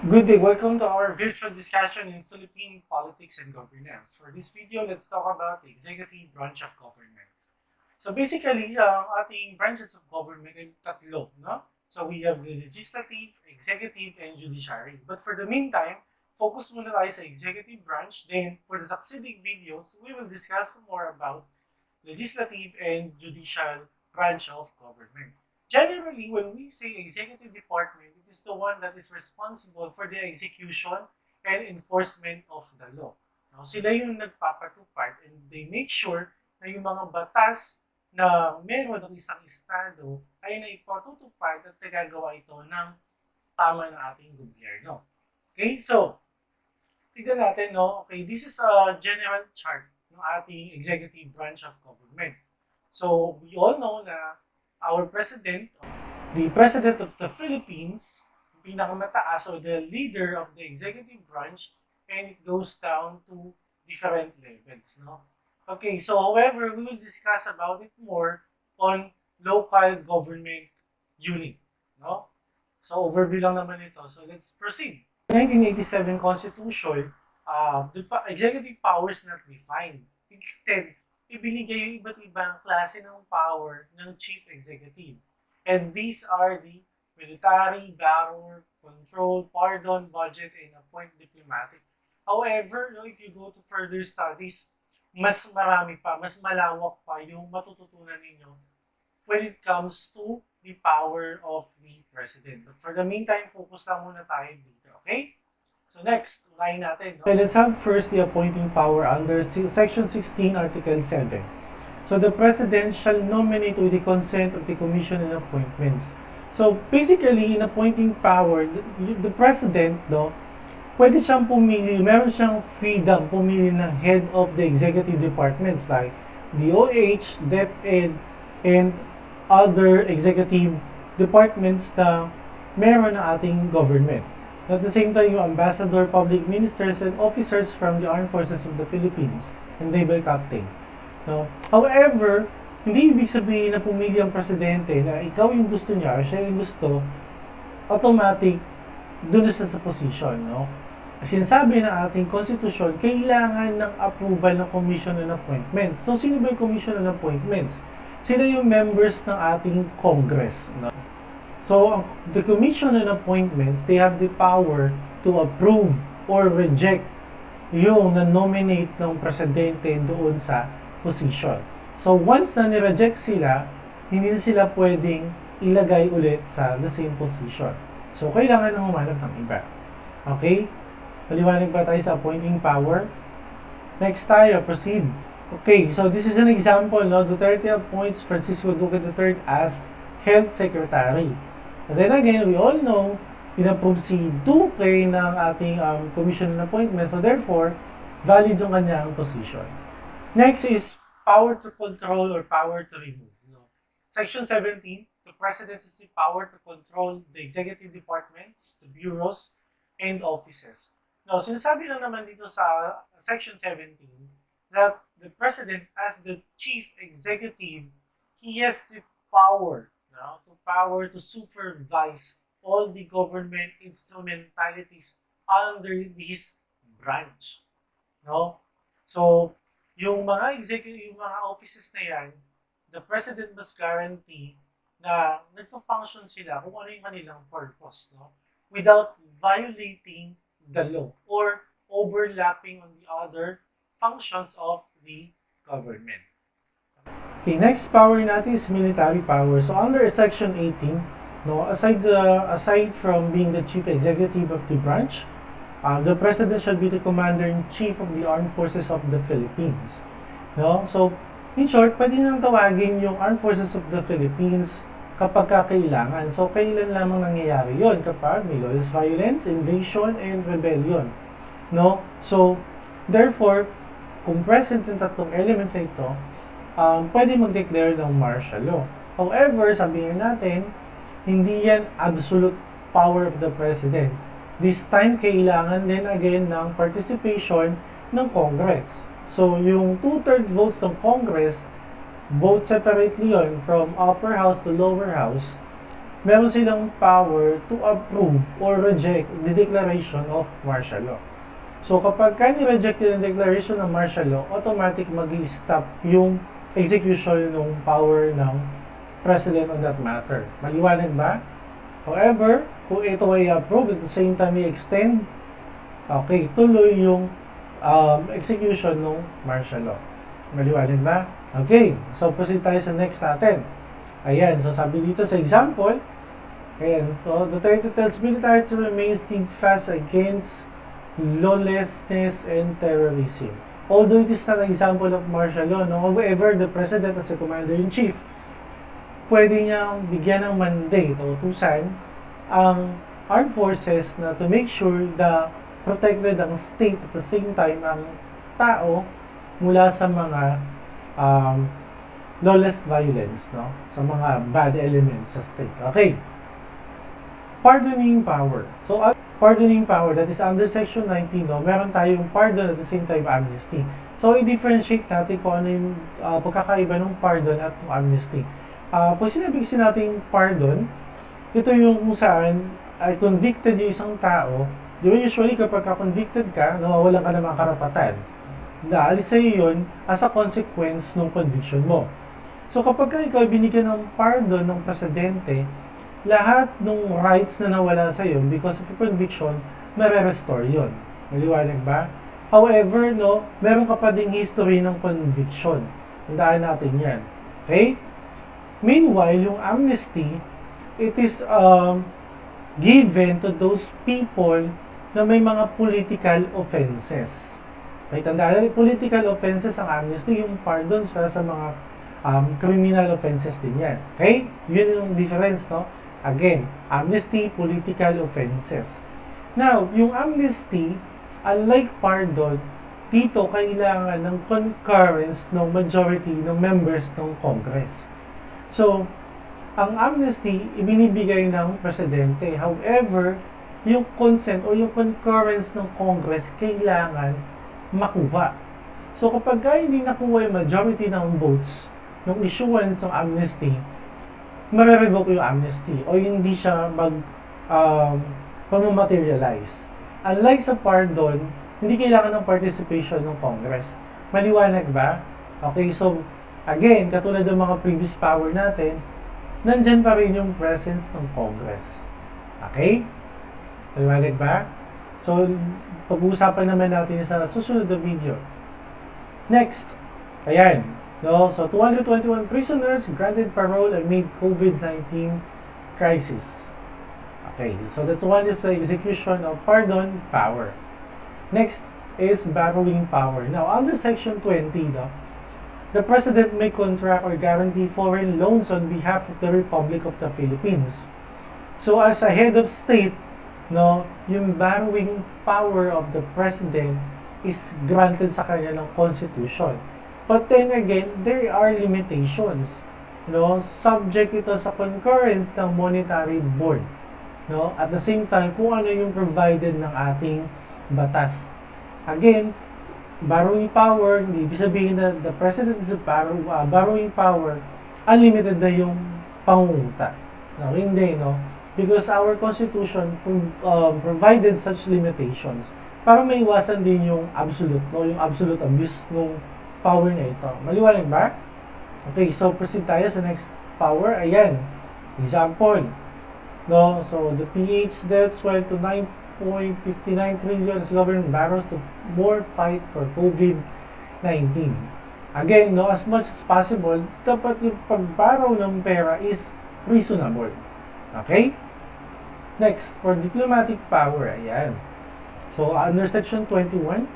Good day, welcome to our virtual discussion in Philippine politics and governance. For this video, let's talk about the executive branch of government. So basically, ang ating branches of government ay tatlo, no? So we have the legislative, executive, and judiciary. But for the meantime, focus muna tayo sa executive branch. Then, for the succeeding videos, we will discuss more about legislative and judicial branch of government. Generally, when we say executive department, it is the one that is responsible for the execution and enforcement of the law. Now, sila yung nagpapatupad and they make sure na yung mga batas na meron ng isang estado ay naipatutupad at nagagawa ito ng tama ng ating gobyerno. Okay, so tignan natin, no? Okay, this is a general chart ng ating executive branch of government. So, we all know na our president, the president of the Philippines, pinakamataas o the leader of the executive branch, and it goes down to different levels, no? Okay, so however, we will discuss about it more on local government unit, no? So overview lang naman ito. So let's proceed. 1987 Constitution, the executive powers not defined. Instead, ibinigay yung iba't ibang klase ng power ng chief executive. And these are the military, barrier, control, pardon, budget, and appoint diplomatic. However, no, if you go to further studies, mas marami pa, mas malawak pa yung matututunan ninyo when it comes to the power of the president. But for the meantime, focus lang muna tayo dito, okay? So next, line natin. Okay, let's have first the appointing power under Section 16, Article 7. So the President shall nominate with the consent of the Commission on Appointments. So basically, in appointing power, the President, no, pwede siyang pumili, meron siyang freedom pumili ng head of the executive departments like DOH, DepEd, and other executive departments na meron ng ating government. At the same time, yung ambassador, public ministers, and officers from the armed forces of the Philippines and naval captain. No? However, hindi ibig sabihin na pumili ang presidente na ikaw yung gusto niya or siya yung gusto, automatic doon siya sa position. No? Sinasabi ng ating konstitusyon, kailangan ng approval ng Commission on Appointments. So, sino ba yung Commission on Appointments? Sila yung members ng ating Congress. No? So, the Commission on Appointments, they have the power to approve or reject yung na-nominate ng presidente doon sa position. So, once na ni-reject sila, hindi na sila pwedeng ilagay ulit sa the same position. So, kailangan nang humanap ng iba. Okay? Paliwanag ba tayo sa appointing power? Next tayo, proceed. Okay, so this is an example, no? Duterte appoints Francisco Duque III as Health Secretary. And then again, we all know, in-approve si Duque ng ating Commission on Appointments, so therefore, valid yung kanyang position. Next is power to control or power to remove. No? Section 17, the President has the power to control the executive departments, the bureaus, and offices. Now, sinasabi lang naman dito sa Section 17 that the President, as the Chief Executive, he has the power, no, to supervise all the government instrumentalities under his branch. No? So, yung mga executive, yung mga offices na yan, the President must guarantee na nagpo-function sila kung ano yung kanilang purpose, no? Without violating the law or overlapping on the other functions of the government. Okay, next power natin is military power. So under Section 18, no, aside from being the chief executive of the branch, the president shall be the commander-in-chief of the armed forces of the Philippines. No? So, in short, pwede nang tawagin yung armed forces of the Philippines kapag kailangan. So, kailan lamang nangyayari yon? Kapag may lawless violence, invasion, and rebellion. No? So, therefore, kung present yung tatlong elements na ito, pwede mag-declare ng martial law. However, sabihin natin, hindi yan absolute power of the president. This time, kailangan din again ng participation ng Congress. So, yung 2/3 votes ng Congress, vote separately yon from upper house to lower house, meron silang power to approve or reject the declaration of martial law. So kapag ni-reject yung declaration ng martial law, automatic mag-i-stop yung execution ng power ng president on that matter. Maliwanag ba? However, kung ito ay approve at the same time i-extend, okay, tuloy yung execution ng martial law. Maliwanag ba? Okay, so proceed tayo sa next natin. Ayan, so sabi dito sa example, ayan, so Duterte tells military to remain steadfast against lawlessness and terrorism. Although it is not an example of martial law, no? However, the President as a Commander-in-Chief, pwede niyang bigyan ng mandate o utusan ang armed forces na to make sure na protected ang state at the same time ang tao mula sa mga lawless violence, no? Sa mga bad elements sa state. Okay. Pardoning power. So, pardoning power, that is under Section 19, no? Meron tayong pardon at the same time amnesty. So, i-differentiate natin kung ano yung pagkakaiba ng pardon at ng amnesty. Pag sinabi kasi natin pardon, ito yung kung saan ay convicted yung isang tao. Di ba usually kapag convicted ka, nawawalan ka ng mga karapatan. Dahil sa iyo yun as a consequence ng conviction mo. So kapag ikaw binigyan ng pardon ng presidente, lahat ng rights na nawala sa iyo because of your conviction, mare-restore yun. Maliwanag ba? However, no, meron ka pa ding history ng conviction. Tandaan natin yan. Okay? Meanwhile, yung amnesty, it is given to those people na may mga political offenses. Okay, tandaan, political offenses ang amnesty, yung pardons para sa mga criminal offenses din yan. Okay? Yun yung difference, no? Again, amnesty, political offenses. Now, yung amnesty, unlike pardon, dito kailangan ng concurrence ng majority ng members ng Congress. So, ang amnesty, ibinibigay ng presidente. However, yung consent o yung concurrence ng Congress kailangan makuha. So, kapag hindi nakuha yung majority ng votes ng issuance ng amnesty, mare-revoke yung amnesty o hindi siya mag-materialize. Unlike sa pardon, hindi kailangan ng participation ng Congress. Maliwanag ba? Okay, so, again, katulad ng mga previous power natin, nandyan pa rin yung presence ng Congress. Okay? Maliwanag ba? So, pag-uusapan naman natin sa susunod na video. Next, ayan. No, so, 221 prisoners granted parole amid COVID-19 crisis. Okay, so that's one is the execution of pardon power. Next is borrowing power. Now, under Section 20, no, the President may contract or guarantee foreign loans on behalf of the Republic of the Philippines. So, as a head of state, no, yung borrowing power of the President is granted sa kanya ng Constitution. But then again, there are limitations. No, subject ito sa concurrence ng Monetary Board. No, at the same time, kung ano yung provided ng ating batas. Again, borrowing power, hindi ibig sabihin na the President is a borrowing power, unlimited na yung pangunguta. No, hindi, no? Because our Constitution provided such limitations para maiwasan din yung absolute, no? Yung absolute abuse ng power na ito. Maliwanag ba? Okay, so proceed tayo sa next power. Ayan, example. No, so the PH debt swelled to 9.59 trillion as government borrows to more fight for COVID-19. Again, no, as much as possible, dapat yung pag-borrow ng pera is reasonable. Okay? Next, for diplomatic power, ayan. So, under Section 21,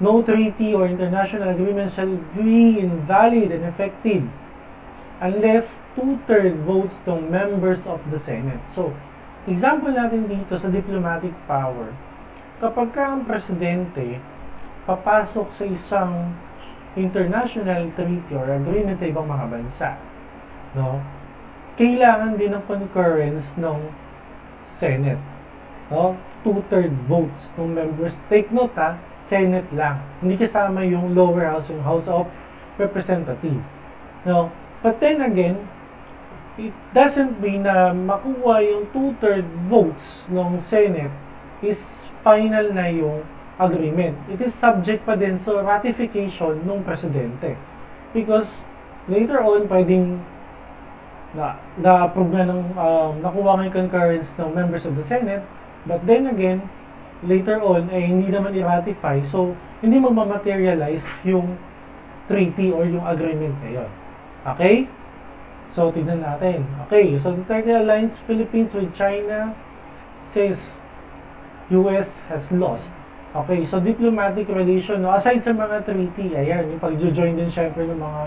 no treaty or international agreement shall be invalid and effective unless 2/3 votes ng members of the Senate. So, example natin dito sa diplomatic power, kapag ka ang presidente papasok sa isang international treaty or agreement sa ibang mga bansa, no, kailangan din ng concurrence ng Senate. No? 2/3 votes ng members. Take note ha, Senate lang. Hindi kasama yung lower house, yung House of Representative. No? But then again, it doesn't mean na makuha yung two-third votes ng Senate is final na yung agreement. It is subject pa din sa ratification ng presidente. Because later on, pwedeng na-approve na ng nakuha ng concurrence ng members of the Senate, but then again, later on, hindi naman i-ratify, so hindi magmamaterialize yung treaty or yung agreement na yun. Okay? So, tignan natin. Okay, so the Duterte aligns Philippines with China says US has lost. Okay, so diplomatic relation, no? Aside sa mga treaty, ayan, yung pag-join din syempre ng mga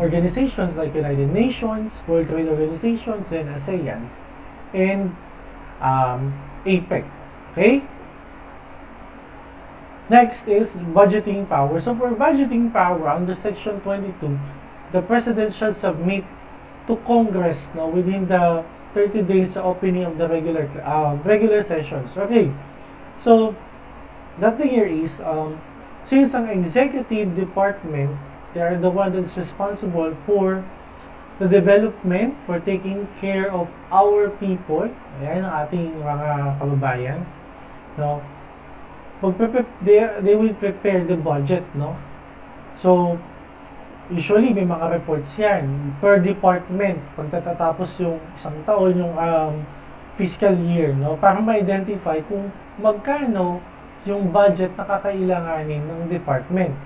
organizations like United Nations, World Trade Organizations, and ASEANs, and APEC. Okay? Next is budgeting power. So for budgeting power, under Section 22, the President shall submit to Congress within the 30 days of opening of the regular sessions. Okay, so the thing here is, since ang executive department, they are the one that's responsible for the development, for taking care of our people, ayan ang ating mga kababayan, no? They will prepare the budget, no? So, usually may mga reports yan per department pagtatapos yung isang taon, yung fiscal year, no? Para ma-identify kung magkano yung budget na kakailanganin ng department,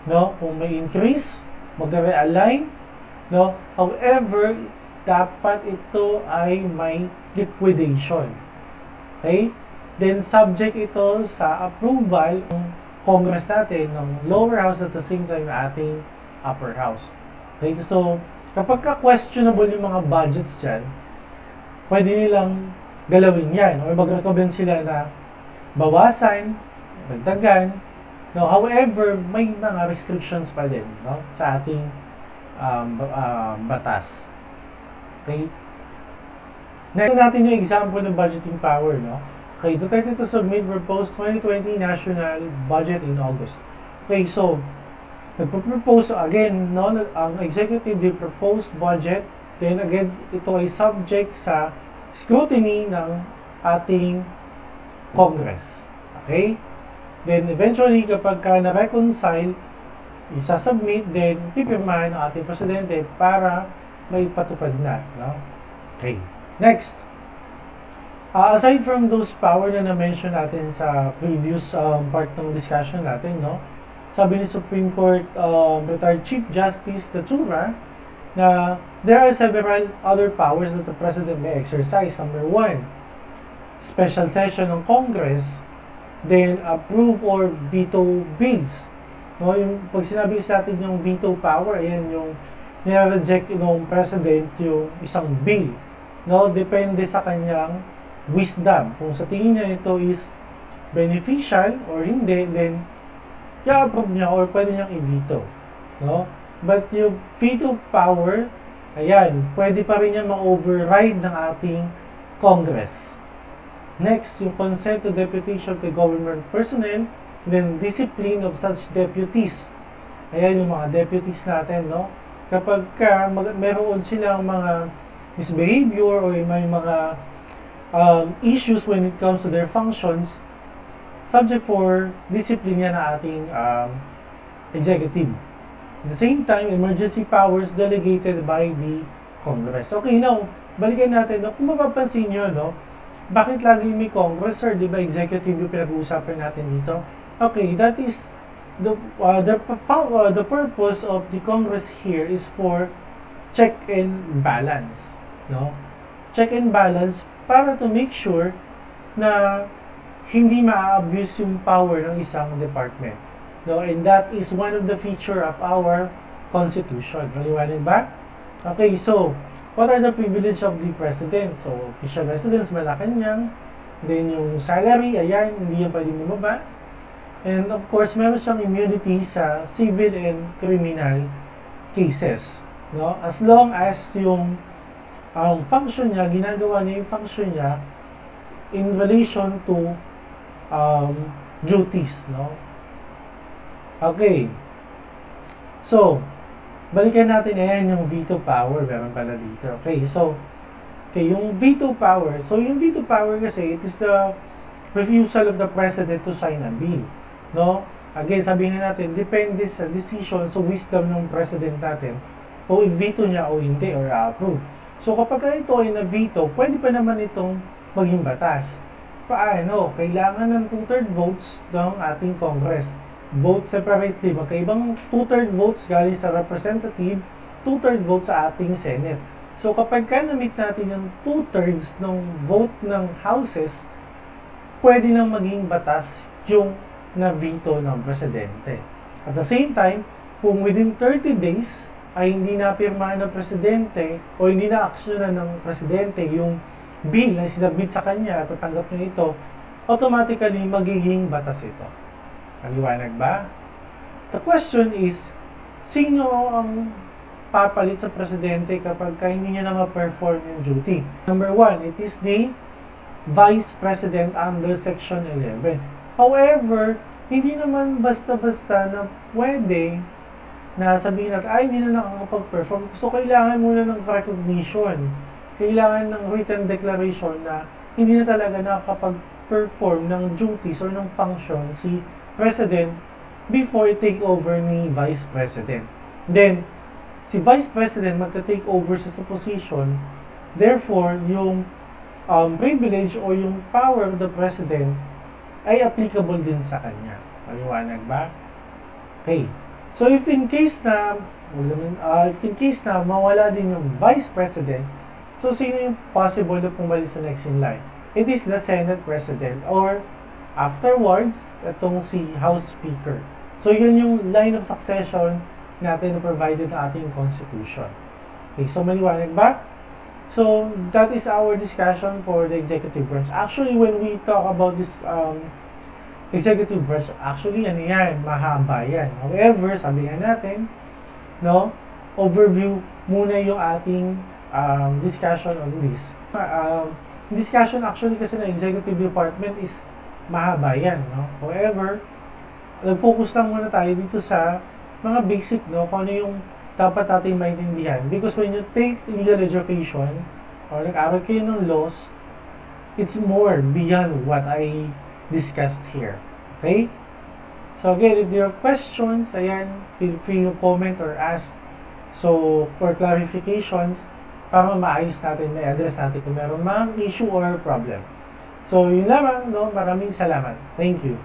no? Kung may increase, mag-realign, no? However, dapat ito ay may liquidation. Okay? Then subject ito sa approval ng Congress natin, ng lower house, at the same time na ating upper house. Okay? So, kapag questionable yung mga budgets dyan, pwede nilang galawin yan or mag-recommend sila na bawasan, dagdagan. No, however, may mga restrictions pa din, no, sa ating batas. Okay? Next natin yung example ng budgeting power, no? Okay, Duterte to submit proposed 2020 national budget in August. Okay, so nagpo-propose again, no, ang executive will propose budget, then again ito ay subject sa scrutiny ng ating Congress. Okay? Then eventually kapag na-reconcile, isa-submit, then pipirmahan ng ating presidente para may patupad na, no? Okay. Next. Aside from those power na na-mention natin sa previous part ng discussion natin, no? Sabi ni Supreme Court retired Chief Justice Tatura na there are several other powers that the President may exercise. Number one, special session ng Congress, then approve or veto bills. No, yung pag sinabi sa atin yung veto power, ayan yung nire-reject ng President yung isang bill. No, depende sa kanyang wisdom. Kung sa tingin niya ito is beneficial or hindi, then i-approve niya or pwede niyang i-veto. No? But yung veto power, ayan, pwede pa rin niya ma-override ng ating Congress. Next, yung consent to deputation to government personnel, then discipline of such deputies. Ayan yung mga deputies natin, no? Kapag meron silang mga misbehavior o may mga issues when it comes to their functions, subject for discipline yan na ating executive. At the same time, emergency powers delegated by the Congress. Okay, now, balikan natin, no? Kung mapapansin nyo, no? Bakit lagi may Congress, sir? Di ba executive yung pinag-uusapan natin dito? Okay, that is the purpose of the Congress here is for check and balance, no? Check and balance para to make sure na hindi ma-abuse yung power ng isang department, no? And that is one of the feature of our Constitution. Maliwanag ba? Okay, so what are the privilege of the President? So, official residence, Malacanang. Then, yung salary, ayan, hindi yan pwede bumaba. And of course, meron siyang immunity sa civil and criminal cases. No? As long as yung function niya, ginagawa niya yung function niya in relation to duties. No? Okay. So, balikan natin ayan yung veto power, meron pala dito. Okay, yung veto power. So, yung veto power kasi, it is the refusal of the president to sign a bill. No? Again, sabihin natin, depende sa decision, so wisdom ng president natin, o i-veto niya o hindi, or approve. So, kapag ito ay na-veto, pwede pa naman itong maging batas. Paano? Kailangan ng 2/3 votes ng ating Congress. Vote separately. Magkaibang 2/3 votes galing sa representative, 2/3 votes sa ating Senate. So, kapag na-meet natin yung 2/3 ng vote ng houses, pwede nang maging batas yung na-veto ng presidente. At the same time, kung within 30 days ay hindi napirmahan ng presidente o hindi na-aksyonan ng presidente yung bill na sinabit sa kanya at tatanggap niya ito, automatically magiging batas ito. Maliwanag ba? The question is, sino ang papalit sa presidente kapag hindi niya na ma-perform yung duty? Number 1, it is the Vice President under Section 11. However, hindi naman basta-basta na pwede na sabihin natin, ay, hindi na nakakapag-perform. So, kailangan muna ng recognition. Kailangan ng written declaration na hindi na talaga nakakapag-perform ng duties or ng function si President before take over ni Vice President. Then, si Vice President magta-take over sa position, therefore, yung privilege o yung power of the president ay applicable din sa kanya. Maliwanag ba? Okay. So if in case na mawala din yung vice president, so sino yung possible na pumalit sa next in line? It is the Senate President or afterwards, itong si House Speaker. So yun yung line of succession natin na provided sa ating Constitution. Okay, so maliwanag ba? So, that is our discussion for the executive branch. Actually, when we talk about this executive branch, actually, mahaba yan. However, sabi nga natin, no, overview muna yung ating discussion on this. Discussion actually kasi ng executive department is mahaba yan, no? However, nag-focus lang muna tayo dito sa mga basic, no, kung ano yung dapat natin maintindihan. Because when you take legal education, or nag-aral kayo ng laws, it's more beyond what I discussed here. Okay? So again, if there are questions, ayan, feel free to comment or ask. So, for clarifications, para maayos natin, na-address natin kung meron mang issue or problem. So, yun lamang, no? Maraming salamat. Thank you.